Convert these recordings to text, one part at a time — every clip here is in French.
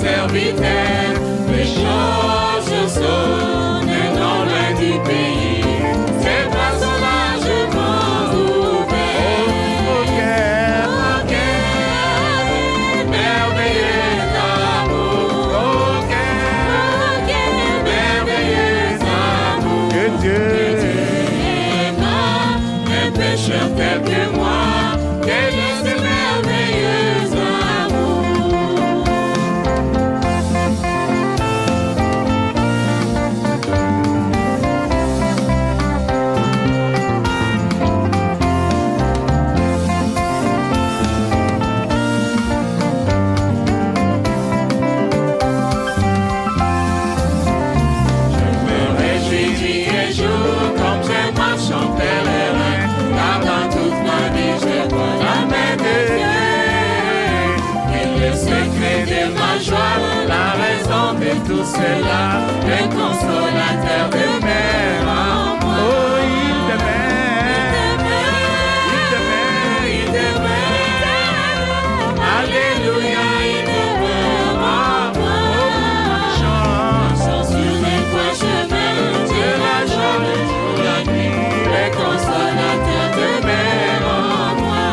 serviteur, les choses sont dans l'un du pays. C'est pas sauvagement ouvert. Au cœur, merveilleux amour. au cœur, Merveilleux amour. que Dieu Un pécheur tel que moi, quel est ce merveilleux amour. Je me réjouis nuit et jour comme je marche en pèlerin, car dans toute ma vie je vois la main de Dieu. Il est le secret de ma joie, la raison de tout cela, le consolateur de mes amours. oh, il demeure, Il demeure, alléluia, il demeure en moi. Marchant sur les voies chemins, Dieu la joie le jour, la nuit, le consolateur demeure en moi.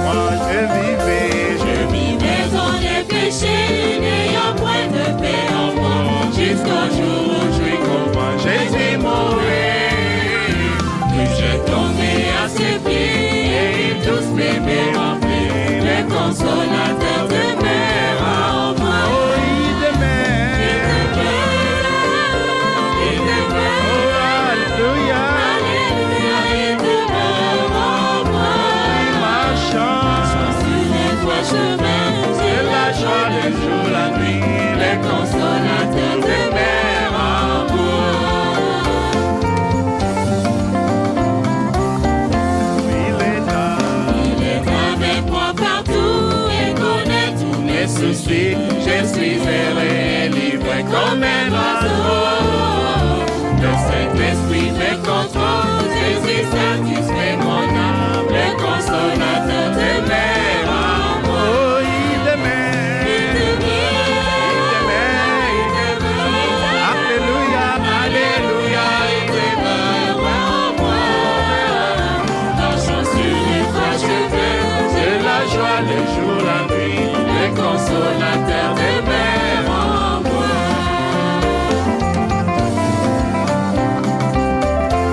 moi je vivais dans les péchés, n'ayant point de paix en moi, jusqu'au jour où je comprends Jésus mourir. Puis je tombais à ses pieds et il tous m'aimaient remplis, le consolateur demeure en moi. oh, il demeure, Il demeure, oh, alléluia, alléluia, il demeure en moi. marchant Sur les voies chemins, c'est la joie le jour, la nuit, le consolateur demeure en moi. Il est avec moi partout et connaît tous mes soucis. Je suis heureux et libre comme un oiseau. Le Saint-Esprit me contrôle, Jésus satisfait mon âme, le consolateur demeure en moi. oh, il demeure, alléluia, Alléluia, il demeure en moi. Marchant sur les voies chemins, c'est la joie le jour, la nuit, le consolateur demeure en moi.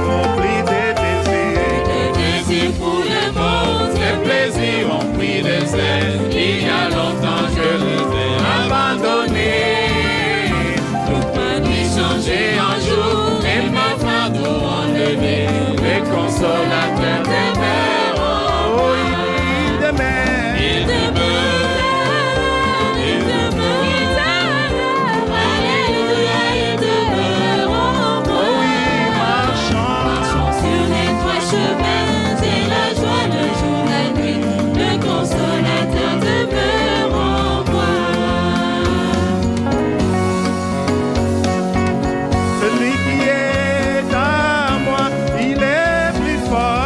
rempli de désirs, Des désirs pour le monde, des plaisirs ont pris des ailes. Il y a longtemps je les ai abandonnés. Toute ma vie changée en jour, et ma fardeau enlevé, le consolateur demeure en moi. oh, il demeure, Il demeure, il demeure, alléluia, il demeure en moi. oh, oui, marchant Marchons sur les toits chemins, c'est la joie le jour, la nuit, le consolateur demeure en moi. celui qui est à moi, il est plus fort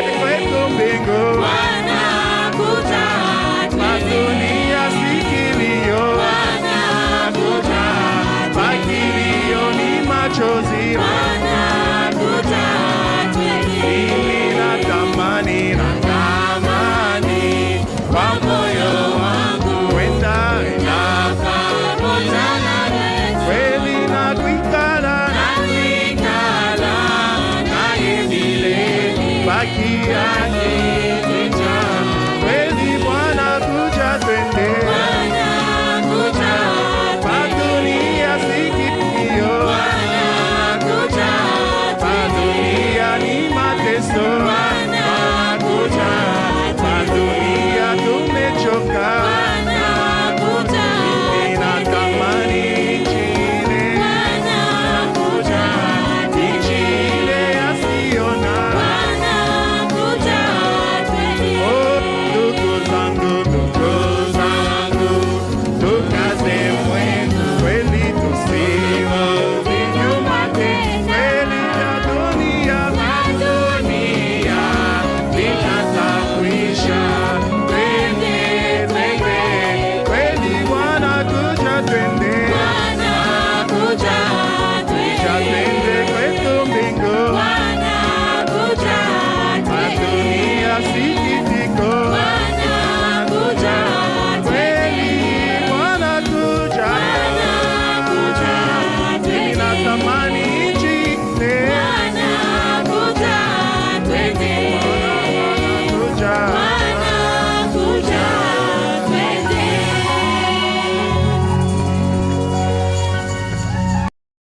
déclarez, déclarez.